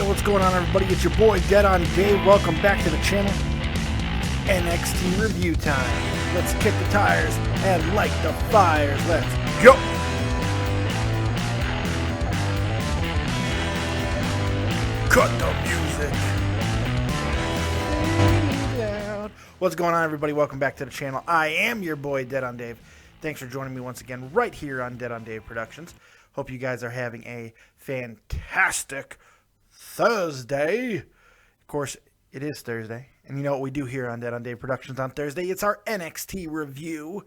what's going on, everybody? It's your boy Dead on Dave. Welcome back to the channel. NXT review time. Let's kick the tires and light the fires. Let's go. Cut the music. What's going on, everybody? Welcome back to the channel. I am your boy Dead on Dave. Thanks for joining me once again right here on Dead on Dave Productions. Hope you guys are having a fantastic Thursday. Of course, it is Thursday. And you know what we do here on Dead on Dave Productions on Thursday? It's our NXT review,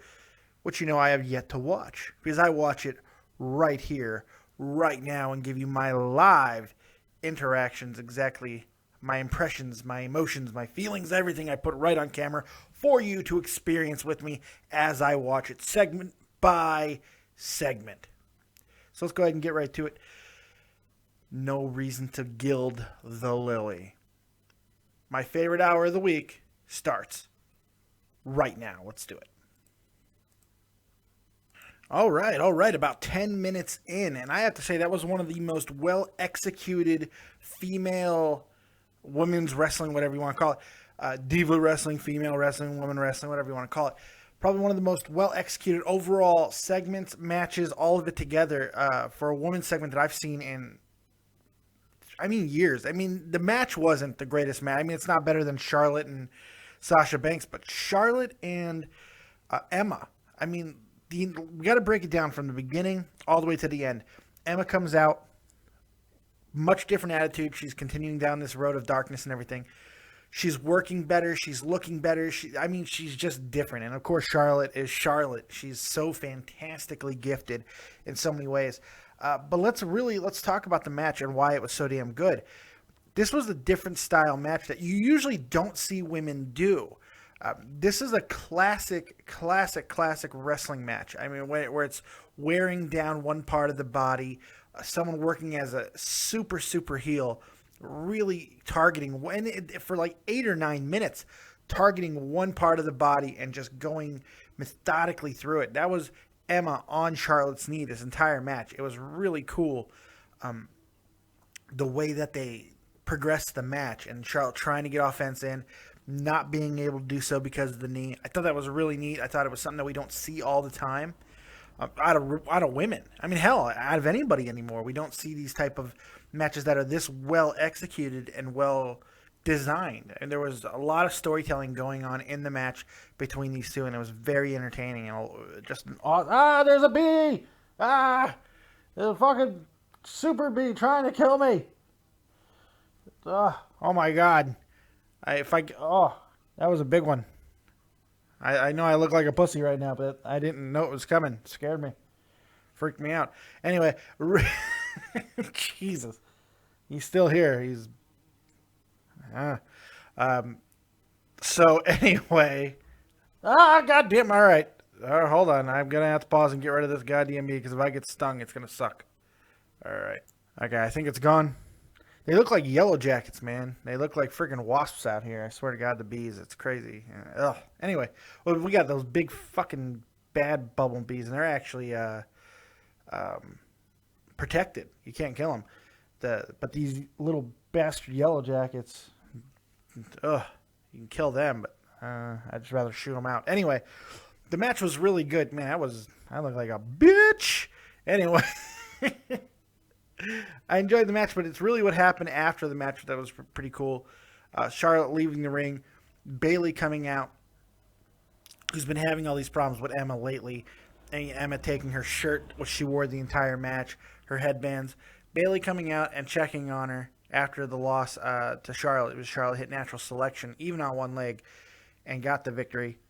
which you know I have yet to watch. Because I watch it right here, right now, and give you my live interactions, exactly my impressions, my emotions, my feelings, everything I put right on camera for you to experience with me as I watch it segment by segment. So let's go ahead and get right to it. No reason to gild the lily. My favorite hour of the week starts right now. Let's do it. All right. About 10 minutes in, and I have to say that was one of the most well-executed female women's wrestling, whatever you want to call it, diva wrestling, female wrestling, women wrestling, whatever you want to call it. Probably one of the most well-executed overall segments, matches, all of it together for a women's segment that I've seen in, years. The match wasn't the greatest match. It's not better than Charlotte and Sasha Banks, but Charlotte and Emma. We got to break it down from the beginning all the way to the end. Emma comes out, much different attitude. She's continuing down this road of darkness and everything. She's working better. She's looking better. She's just different. And, of course, Charlotte is Charlotte. She's so fantastically gifted in so many ways. But let's talk about the match and why it was so damn good. This was a different style match that you usually don't see women do. This is a classic wrestling match. Where it's wearing down one part of the body, someone working as a super heel, really targeting for like 8 or 9 minutes, targeting one part of the body and just going methodically through it. That was Emma on Charlotte's knee this entire match. It was really cool, the way that they progressed the match, and Charlotte trying to get offense in, not being able to do so because of the knee. I thought that was really neat. I thought it was something that we don't see all the time out of women. Hell, out of anybody anymore. We don't see these type of matches that are this well executed and well designed. And there was a lot of storytelling going on in the match between these two, and it was very entertaining. And just there's a bee! There's a fucking super bee trying to kill me! Oh my god. That was a big one. I know I look like a pussy right now, but I didn't know it was coming. It scared me. Freaked me out. Anyway, Jesus. He's still here. So anyway. Goddamn. All right. Hold on. I'm going to have to pause and get rid of this goddamn bee, because if I get stung, it's going to suck. All right. Okay, I think it's gone. They look like yellow jackets, man. They look like freaking wasps out here. I swear to God, the bees. It's crazy. Ugh. Anyway, well, we got those big fucking bad bumblebees, and they're actually protected. You can't kill them. But these little bastard yellow jackets, you can kill them, but I'd just rather shoot them out. Anyway, the match was really good. Man, I look like a bitch. Anyway. I enjoyed the match, but it's really what happened after the match that was pretty cool. Charlotte leaving the ring, Bayley coming out, who's been having all these problems with Emma lately, and Emma taking her shirt, which she wore the entire match, her headbands. Bayley coming out and checking on her after the loss to Charlotte. It was Charlotte hit natural selection, even on one leg, and got the victory.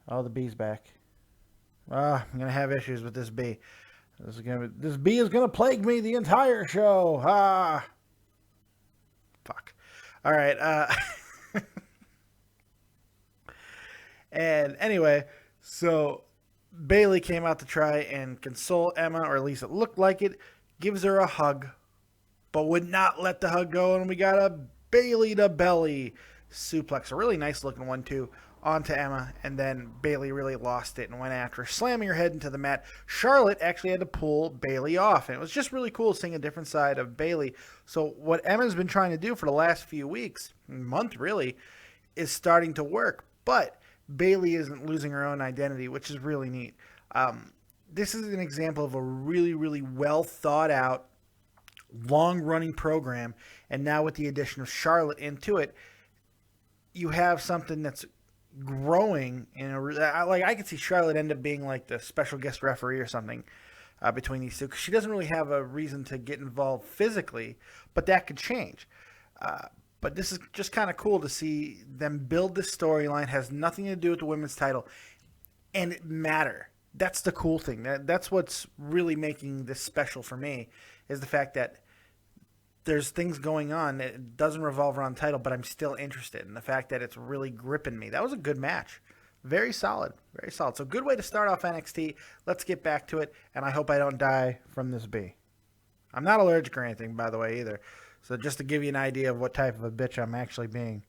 Oh, the bee's back. I'm going to have issues with this bee. This bee is gonna plague me the entire show. Fuck. All right. And anyway, so Bayley came out to try and console Emma, or at least it looked like it. Gives her a hug, but would not let the hug go, and we got a Bayley to belly suplex, a really nice looking one too, onto Emma, and then Bayley really lost it and went after her, slamming her head into the mat. Charlotte actually had to pull Bayley off, and it was just really cool seeing a different side of Bayley. So what Emma's been trying to do for the last few weeks, month really, is starting to work, but Bayley isn't losing her own identity, which is really neat. This is an example of a really, really well thought out, long-running program, and now with the addition of Charlotte into it, you have something that's growing. Like I could see Charlotte end up being like the special guest referee or something between these two, because she doesn't really have a reason to get involved physically, but that could change. But this is just kind of cool to see them build this storyline. Has nothing to do with the women's title, and it matter. That's the cool thing. That's what's really making this special for me, is the fact that there's things going on that doesn't revolve around the title, but I'm still interested. And the fact that it's really gripping me. That was a good match. Very solid. Very solid. So good way to start off NXT. Let's get back to it, and I hope I don't die from this bee. I'm not allergic or anything, by the way, either. So just to give you an idea of what type of a bitch I'm actually being.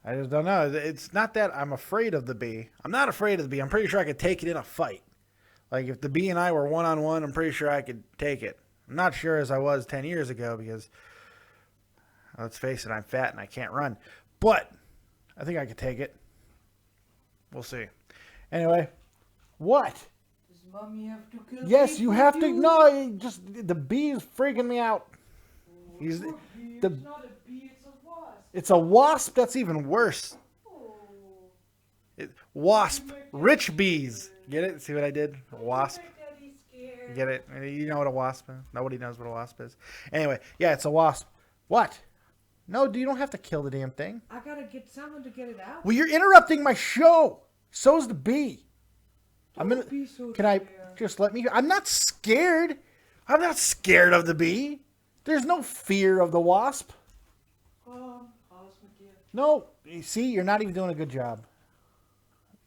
I just don't know. It's not that I'm afraid of the bee. I'm not afraid of the bee. I'm pretty sure I could take it in a fight. Like if the bee and I were one-on-one, I'm pretty sure I could take it. I'm not sure as I was 10 years ago because, let's face it, I'm fat and I can't run. But I think I could take it. We'll see. Anyway, what? Does Mommy have to kill Yes, you have to. No, just the bee is freaking me out. It's not a bee, it's a wasp. It's a wasp. That's even worse. Oh. Wasp. Rich bees. Get it? See what I did? Wasp. Daddy's scared. Get it? You know what a wasp is? Nobody knows what a wasp is. Anyway, yeah, it's a wasp. What? No, you don't have to kill the damn thing. I gotta get someone to get it out. Well, you're interrupting my show. So's the bee. Don't be so Can I scared. just let me? I'm not scared. I'm not scared of the bee. There's no fear of the wasp. No, you see, you're not even doing a good job.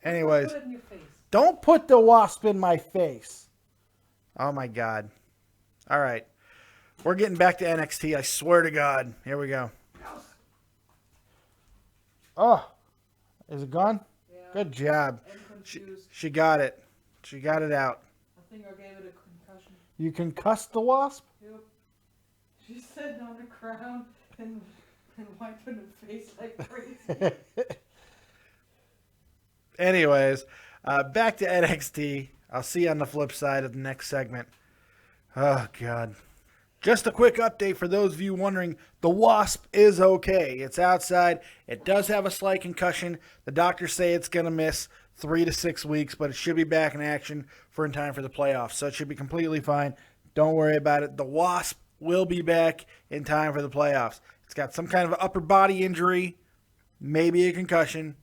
Anyways, Put it in your face. don't put the wasp in my face. Oh my God. All right. We're getting back to NXT. I swear to God. Here we go. Oh, is it gone? Yeah. Good job. I'm confused. She got it. She got it out. I think I gave it a concussion. You concussed the wasp? Yep. She's sitting on the ground and wiping her face like crazy. Anyways, back to NXT. I'll see you on the flip side of the next segment. Oh, God. Just a quick update for those of you wondering, the Wasp is okay. It's outside. It does have a slight concussion. The doctors say it's going to miss 3 to 6 weeks, but it should be back in action in time for the playoffs. So it should be completely fine. Don't worry about it. The Wasp will be back in time for the playoffs. It's got some kind of upper body injury, maybe a concussion.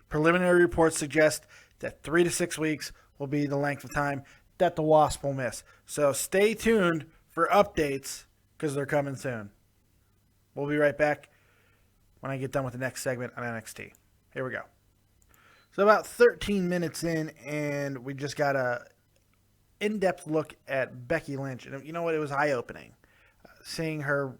Preliminary reports suggest that 3 to 6 weeks will be the length of time that the Wasp will miss. So stay tuned for updates because they're coming soon. We'll be right back when I get done with the next segment on NXT. Here we go. So about 13 minutes in, and we just got a in-depth look at Becky Lynch. And you know what? It was eye-opening. Seeing her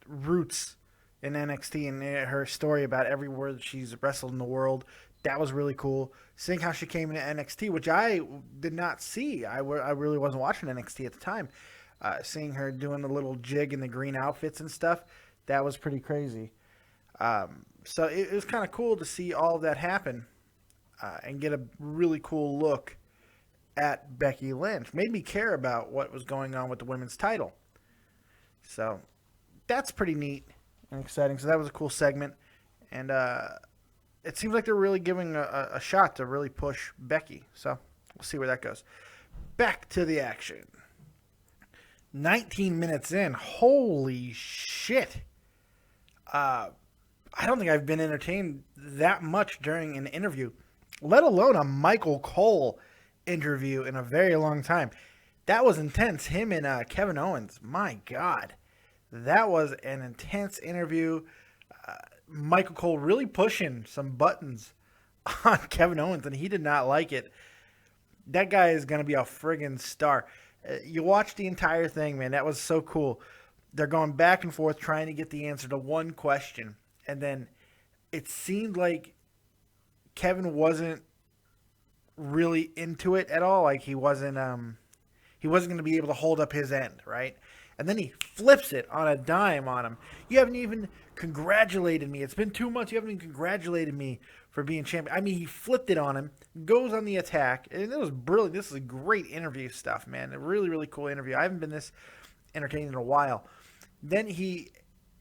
roots in NXT and her story about everywhere that she's wrestled in the world. That was really cool. Seeing how she came into NXT, which I did not see. I really wasn't watching NXT at the time. Seeing her doing the little jig in the green outfits and stuff, that was pretty crazy. So it was kind of cool to see all of that happen and get a really cool look at Becky Lynch. Made me care about what was going on with the women's title. So that's pretty neat and exciting. So that was a cool segment. And it seems like they're really giving a shot to really push Becky. So we'll see where that goes. Back to the action. 19 minutes in. Holy shit. I don't think I've been entertained that much during an interview, let alone a Michael Cole interview in a very long time. That was intense. Him and Kevin Owens. My God. That was an intense interview. Michael Cole really pushing some buttons on Kevin Owens, and he did not like it. That guy is going to be a friggin' star. You watch the entire thing, man. That was so cool. They're going back and forth trying to get the answer to one question. And then it seemed like Kevin wasn't really into it at all. Like he wasn't going to be able to hold up his end, right? And then he flips it on a dime on him. You haven't even congratulated me. It's been 2 months. You haven't even congratulated me for being champion. I mean, he flipped it on him, goes on the attack, and it was brilliant. This is a great interview stuff, man. A really, really cool interview. I haven't been this entertained in a while. Then he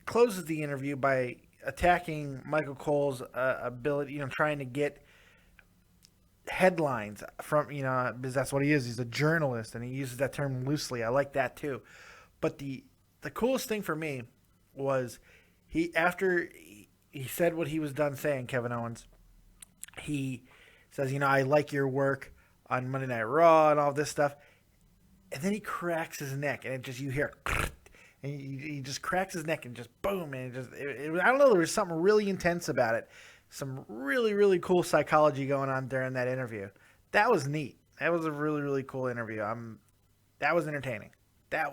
closes the interview by attacking Michael Cole's ability, trying to get headlines from, because that's what he is. He's a journalist, and he uses that term loosely. I like that too. But the coolest thing for me was after he said what he was done saying, Kevin Owens, he says, I like your work on Monday Night Raw and all this stuff. And then he cracks his neck, and you hear, and he just cracks his neck, and just boom, and I don't know, there was something really intense about it. Some really, really cool psychology going on during that interview. That was neat. That was a really, really cool interview. That was entertaining. And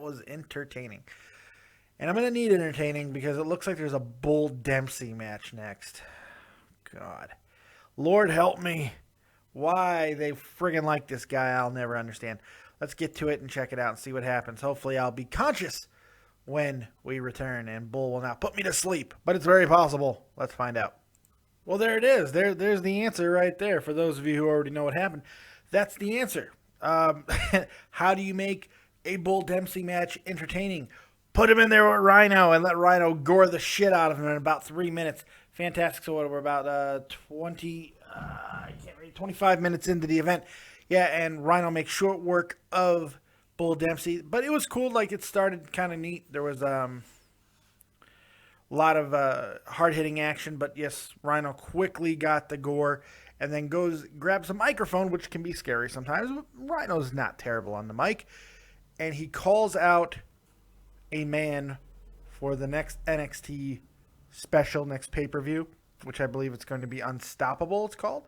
I'm going to need entertaining because it looks like there's a Bull Dempsey match next. God. Lord help me. Why they friggin' like this guy, I'll never understand. Let's get to it and check it out and see what happens. Hopefully I'll be conscious when we return and Bull will not put me to sleep. But it's very possible. Let's find out. Well, there it is. There's the answer right there. For those of you who already know what happened, that's the answer. How do you make a Bull Dempsey match entertaining? Put him in there with Rhyno and let Rhyno gore the shit out of him in about 3 minutes. Fantastic. So we're about 25 minutes into the event. Yeah, and Rhyno makes short work of Bull Dempsey. But it was cool. Like, it started kind of neat. There was a lot of hard-hitting action. But, yes, Rhyno quickly got the gore and then grabs a microphone, which can be scary sometimes. But Rhino's not terrible on the mic. And he calls out a man for the next NXT special, next pay-per-view, which I believe it's going to be Unstoppable, it's called.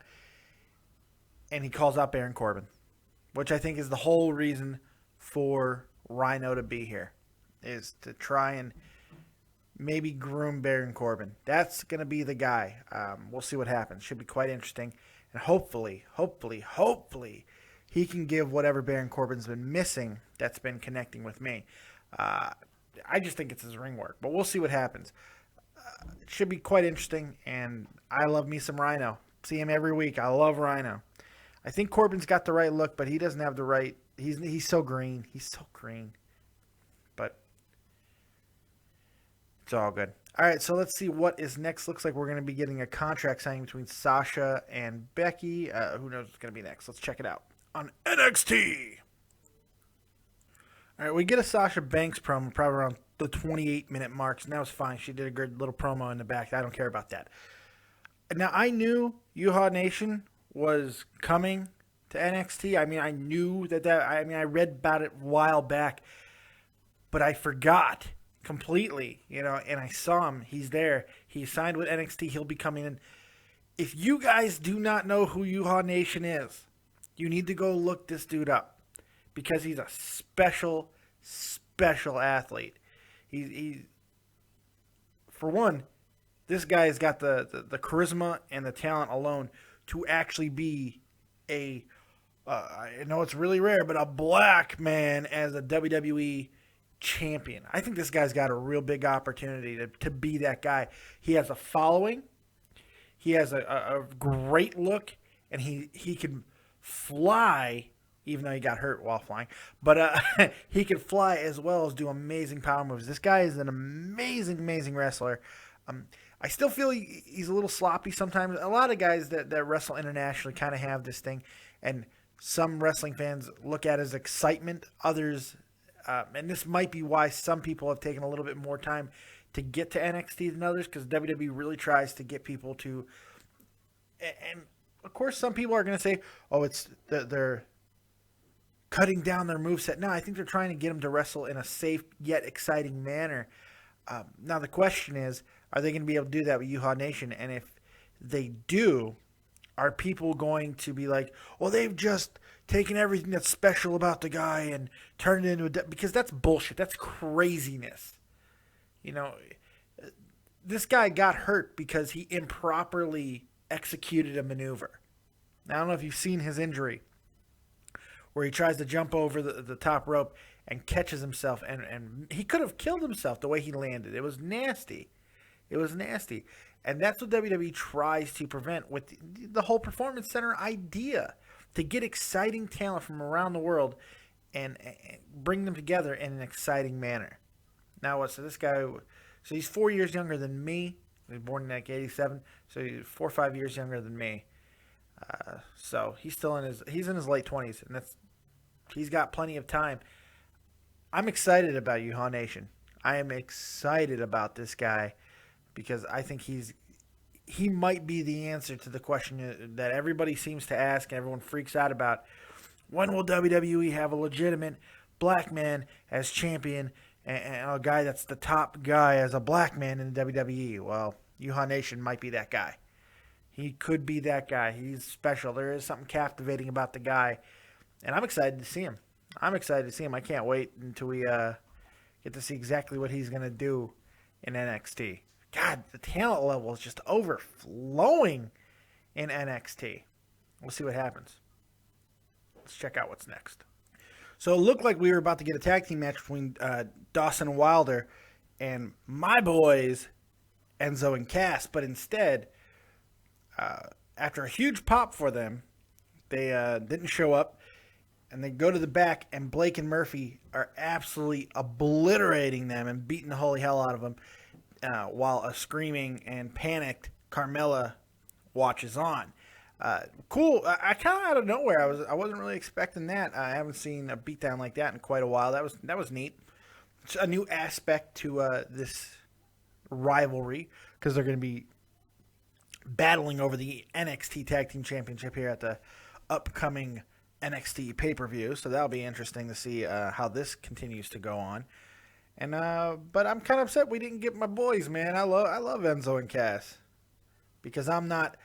And he calls out Baron Corbin, which I think is the whole reason for Rhyno to be here, is to try and maybe groom Baron Corbin. That's going to be the guy. We'll see what happens. Should be quite interesting. And hopefully, he can give whatever Baron Corbin's been missing that's been connecting with me. I just think it's his ring work, but we'll see what happens. It should be quite interesting, and I love me some Rhyno. See him every week. I love Rhyno. I think Corbin's got the right look, but he doesn't have the right. He's so green. But it's all good. All right, so let's see what is next. Looks like we're going to be getting a contract signing between Sasha and Becky. Who knows what's going to be next? Let's check it out on NXT. All right, we get a Sasha Banks promo probably around the 28-minute marks, and that was fine. She did a good little promo in the back. I don't care about that. Now, I knew Yuha Nation was coming to NXT. I mean, I knew I read about it a while back, but I forgot completely, and I saw him. He's there. He signed with NXT. He'll be coming in. If you guys do not know who Yuha Nation is, you need to go look this dude up because he's a special athlete. He for one, this guy's got the charisma and the talent alone to actually be I know it's really rare, but a black man as a WWE champion. I think this guy's got a real big opportunity to be that guy. He has a following. He has a great look, and he can fly, even though he got hurt while flying. But he can fly as well as do amazing power moves. This guy is an amazing wrestler. I still feel he's a little sloppy sometimes. A lot of guys that wrestle internationally kind of have this thing, and some wrestling fans look at it as excitement. Others, and this might be why some people have taken a little bit more time to get to NXT than others, because WWE really tries to get people to. And of course, some people are going to say, "Oh, it's they're cutting down their moveset." No, I think they're trying to get them to wrestle in a safe yet exciting manner. Now the question is, are they going to be able to do that with Yuha Nation? And if they do, are people going to be like, well, they've just taken everything that's special about the guy and turned it into because that's bullshit. That's craziness. this guy got hurt because he improperly executed a maneuver. Now, I don't know if you've seen his injury where he tries to jump over the top rope and catches himself, and he could have killed himself the way he landed. It was nasty. It was nasty. And that's what WWE tries to prevent with the whole Performance Center idea, to get exciting talent from around the world and bring them together in an exciting manner. Now what? So this guy, so he's 4 years younger than me. He was born in like 87, so he's 4 or 5 years younger than me. So he's still in his late 20s, and he's got plenty of time. I'm excited about Yuha Nation. I am excited about this guy because I think he might be the answer to the question that everybody seems to ask and everyone freaks out about. When will WWE have a legitimate black man as champion and a guy that's the top guy as a black man in the WWE? Well, Yuha Nation might be that guy. He could be that guy. He's special. There is something captivating about the guy, and I'm excited to see him. I can't wait until we get to see exactly what he's going to do in NXT. God, the talent level is just overflowing in NXT. We'll see what happens. Let's check out what's next. So it looked like we were about to get a tag team match between Dawson and Wilder and my boys, Enzo and Cass, but instead, after a huge pop for them, they didn't show up, and they go to the back, and Blake and Murphy are absolutely obliterating them and beating the holy hell out of them, while a screaming and panicked Carmella watches on. Cool. I kind of out of nowhere. I wasn't really expecting that. I haven't seen a beatdown like that in quite a while. That was neat. It's a new aspect to this rivalry because they're going to be battling over the NXT Tag Team Championship here at the upcoming NXT pay-per-view. So that'll be interesting to see how this continues to go on. And but I'm kind of upset we didn't get my boys, man. I love Enzo and Cass because I'm not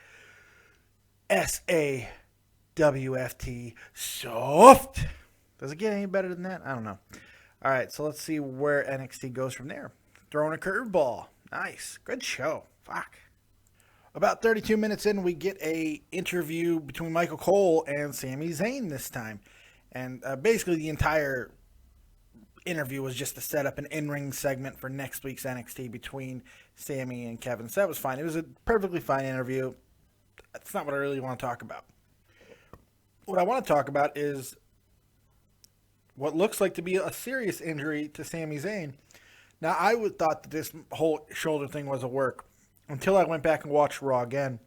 SAWFT soft. Does it get any better than that? I don't know. All right, so let's see where NXT goes from there. Throwing a curveball. Nice. Good show. Fuck. About 32 minutes in, we get a interview between Michael Cole and Sami Zayn this time. And basically the entire interview was just to set up an in-ring segment for next week's NXT between Sami and Kevin. So that was fine. It was a perfectly fine interview. That's not what I really want to talk about. What I want to talk about is what looks like to be a serious injury to Sami Zayn. Now, I would thought that this whole shoulder thing was a work until I went back and watched Raw again,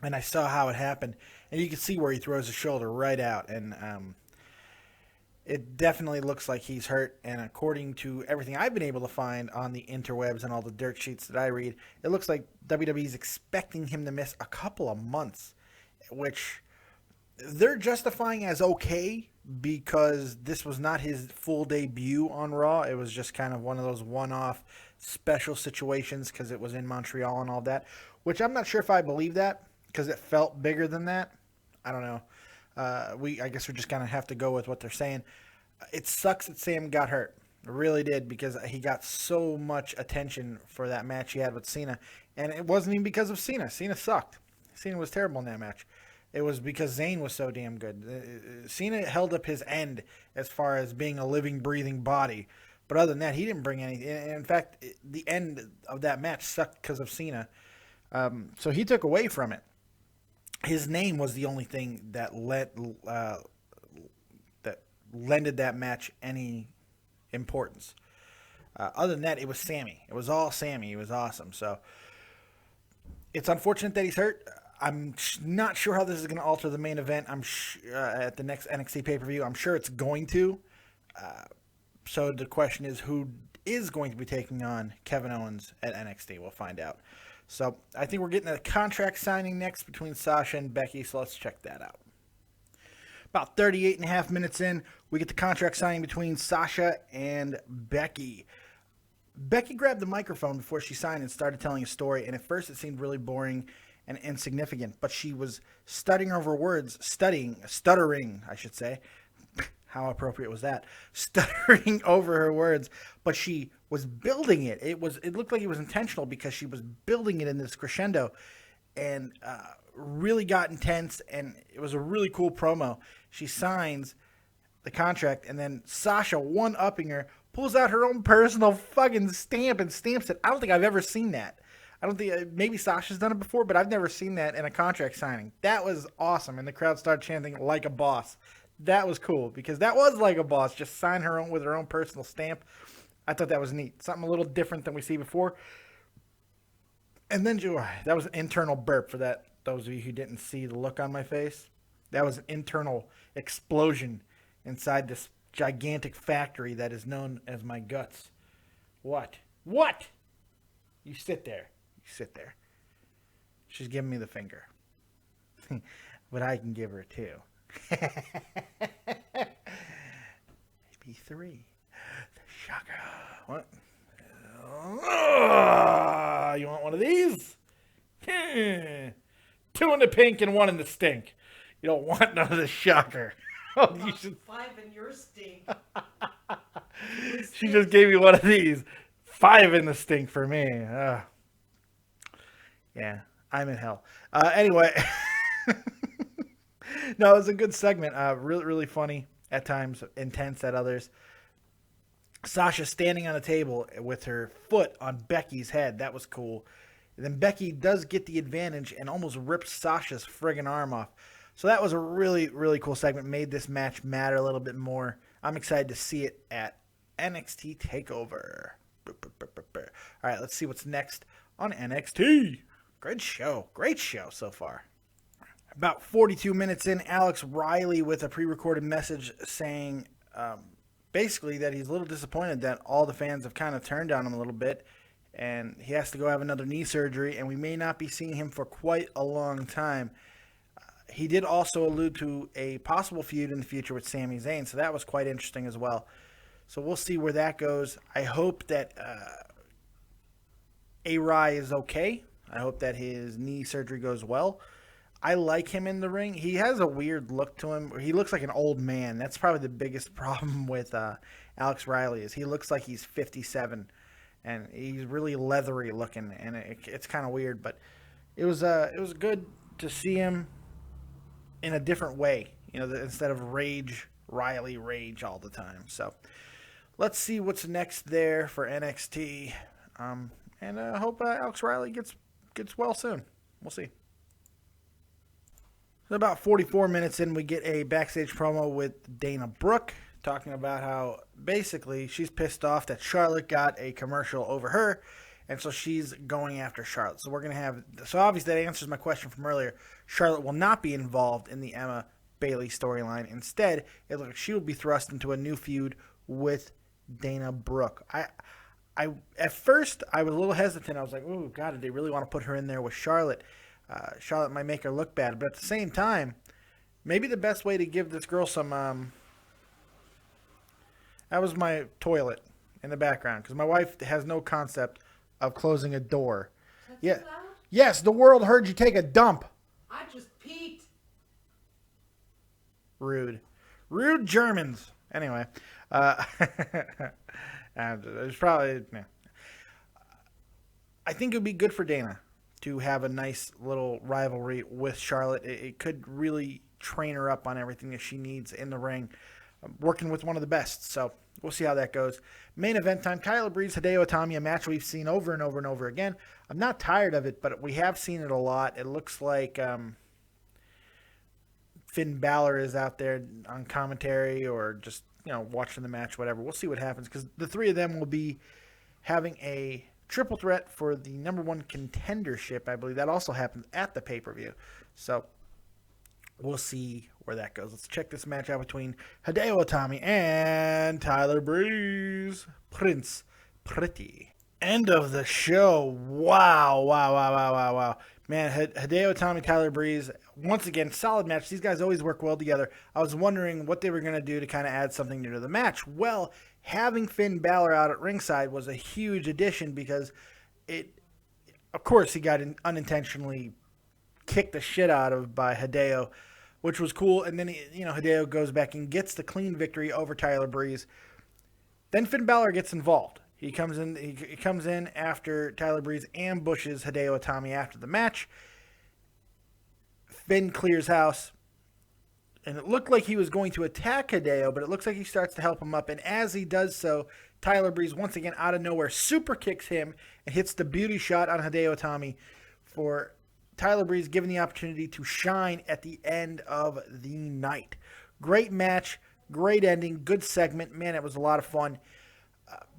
and I saw how it happened. And you can see where he throws his shoulder right out, and it definitely looks like he's hurt. And according to everything I've been able to find on the interwebs and all the dirt sheets that I read, it looks like WWE's expecting him to miss a couple of months, which they're justifying as okay because this was not his full debut on Raw. It was just kind of one of those one-off special situations because it was in Montreal and all that, which I'm not sure if I believe that because it felt bigger than that. I don't know. I guess we just kind of have to go with what they're saying. It sucks that Sam got hurt. It really did because he got so much attention for that match he had with Cena. And it wasn't even because of Cena. Cena sucked. Cena was terrible in that match. It was because Zayn was so damn good. Cena held up his end as far as being a living, breathing body. But other than that, he didn't bring anything. In fact, the end of that match sucked because of Cena. So he took away from it. His name was the only thing that lended that match any importance. Other than that, it was Sammy. It was all Sammy. He was awesome. So it's unfortunate that he's hurt. I'm not sure how this is going to alter the main event. At the next NXT pay-per-view. I'm sure it's going to. So the question is, who is going to be taking on Kevin Owens at NXT? We'll find out. So I think we're getting a contract signing next between Sasha and Becky, so let's check that out. About 38 and a half minutes in, we get the contract signing between Sasha and Becky. Becky grabbed the microphone before she signed and started telling a story, and at first it seemed really boring and insignificant, but she was stuttering over words, stuttering, I should say. How appropriate was that? Stuttering over her words, but she was building it. It looked like it was intentional because she was building it in this crescendo, and really got intense. And it was a really cool promo. She signs the contract, and then Sasha, one-upping her, pulls out her own personal fucking stamp and stamps it. I don't think I've ever seen that. I don't think, maybe Sasha's done it before, but I've never seen that in a contract signing. That was awesome, and the crowd started chanting like a boss. That was cool, because that was like a boss, just sign her own with her own personal stamp. I thought that was neat. Something a little different than we see before. And then, that was an internal burp for that. Those of you who didn't see the look on my face. That was an internal explosion inside this gigantic factory that is known as my guts. What? What? You sit there. You sit there. She's giving me the finger. But I can give her two. Maybe three. The shocker. What? You want one of these? Two in the pink and one in the stink. You don't want none of the shocker. Oh, you should. 5 in your stink. She just gave me one of these. 5 in the stink for me. Yeah, I'm in hell. Anyway. No, it was a good segment. Really, really funny at times, intense at others. Sasha standing on a table with her foot on Becky's head. That was cool. And then Becky does get the advantage and almost rips Sasha's friggin' arm off. So that was a really, really cool segment. Made this match matter a little bit more. I'm excited to see it at NXT TakeOver. All right, let's see what's next on NXT. Great show so far. About 42 minutes in, Alex Riley with a pre-recorded message saying basically that he's a little disappointed that all the fans have kind of turned on him a little bit, and he has to go have another knee surgery, and we may not be seeing him for quite a long time. He did also allude to a possible feud in the future with Sami Zayn, so that was quite interesting as well. So we'll see where that goes. I hope that A-Rai is okay. I hope that his knee surgery goes well. I like him in the ring. He has a weird look to him. He looks like an old man. That's probably the biggest problem with Alex Riley is he looks like he's 57, and he's really leathery looking, and it's kind of weird. But it was good to see him in a different way, instead of Riley rage all the time. So let's see what's next there for NXT, and I hope Alex Riley gets well soon. We'll see. About 44 minutes in, we get a backstage promo with Dana Brooke talking about how basically she's pissed off that Charlotte got a commercial over her, and so she's going after Charlotte. So obviously that answers my question from earlier. Charlotte will not be involved in the Emma Bayley storyline. Instead, it looks like she will be thrust into a new feud with Dana Brooke. At first, I was a little hesitant. I was like, oh, God, did they really want to put her in there with Charlotte? Charlotte might make her look bad, but at the same time, maybe the best way to give this girl some. That was my toilet in the background because my wife has no concept of closing a door. Yeah. Yes, the world heard you take a dump. I just peeked. Rude Germans. Anyway, there's probably. I think it would be good for Dana to have a nice little rivalry with Charlotte. It could really train her up on everything that she needs in the ring, working with one of the best. So we'll see how that goes. Main event time, Tyler Breeze, Hideo Itami, a match we've seen over and over and over again. I'm not tired of it, but we have seen it a lot. It looks like Finn Balor is out there on commentary or just watching the match, whatever. We'll see what happens because the three of them will be having a triple threat for the number one contendership. I believe that also happens at the pay-per-view. So we'll see where that goes. Let's check this match out between Hideo Itami and Tyler Breeze. Prince Pretty. End of the show. Wow. Man, Hideo Itami, Tyler Breeze. Once again, solid match. These guys always work well together. I was wondering what they were going to do to kind of add something new to the match. Well, having Finn Balor out at ringside was a huge addition because of course, he got unintentionally kicked the shit out of by Hideo, which was cool. And then, Hideo goes back and gets the clean victory over Tyler Breeze. Then Finn Balor gets involved. He comes in after Tyler Breeze ambushes Hideo Itami after the match. Finn clears house. And it looked like he was going to attack Hideo, but it looks like he starts to help him up. And as he does so, Tyler Breeze, once again, out of nowhere, super kicks him and hits the beauty shot on Hideo Itami for Tyler Breeze given the opportunity to shine at the end of the night. Great match, great ending, good segment. Man, it was a lot of fun.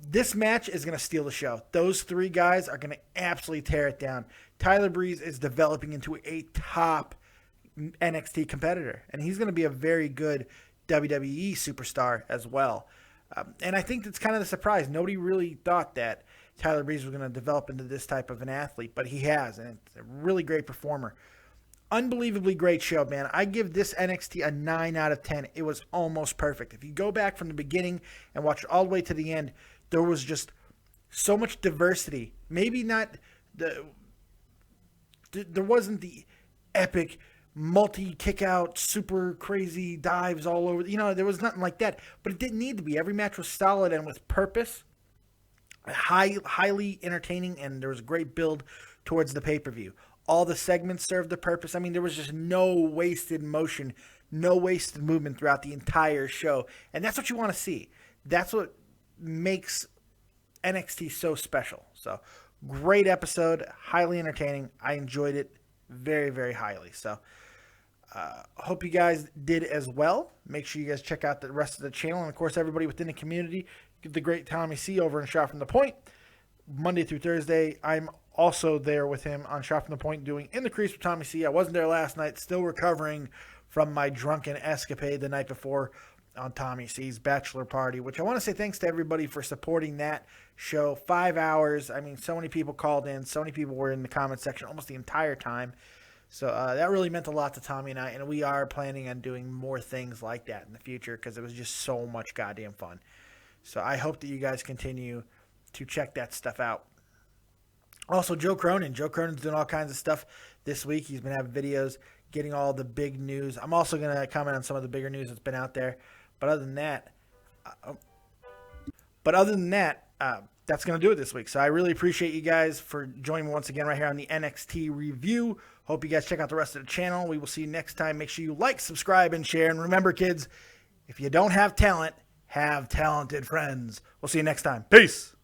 This match is going to steal the show. Those three guys are going to absolutely tear it down. Tyler Breeze is developing into a top NXT competitor, and he's going to be a very good WWE superstar as well. And I think that's kind of the surprise. Nobody really thought that Tyler Breeze was going to develop into this type of an athlete, but he has, and it's a really great performer. Unbelievably great show, man. I give this NXT a 9 out of 10. It was almost perfect. If you go back from the beginning and watch it all the way to the end, there was just so much diversity. Maybe not there wasn't the epic multi-kick-out, super crazy dives all over. There was nothing like that. But it didn't need to be. Every match was solid and with purpose. Highly entertaining, and there was a great build towards the pay-per-view. All the segments served the purpose. I mean, there was just no wasted motion, no wasted movement throughout the entire show. And that's what you want to see. That's what makes NXT so special. So, great episode, highly entertaining. I enjoyed it very, very highly. So, hope you guys did as well. Make sure you guys check out the rest of the channel. And, of course, everybody within the community, give the great Tommy C over in Shot from the Point. Monday through Thursday, I'm also there with him on Shot from the Point doing In the Crease with Tommy C. I wasn't there last night, still recovering from my drunken escapade the night before on Tommy C's bachelor party, which I want to say thanks to everybody for supporting that show. 5 hours. I mean, so many people called in. So many people were in the comment section almost the entire time. So that really meant a lot to Tommy and I, and we are planning on doing more things like that in the future because it was just so much goddamn fun. So I hope that you guys continue to check that stuff out. Also, Joe Cronin. Joe Cronin's doing all kinds of stuff this week. He's been having videos, getting all the big news. I'm also going to comment on some of the bigger news that's been out there. But other than that, that's going to do it this week. So I really appreciate you guys for joining me once again right here on the NXT review. Hope you guys check out the rest of the channel. We will see you next time. Make sure you like, subscribe, and share. And remember, kids, if you don't have talent, have talented friends. We'll see you next time. Peace.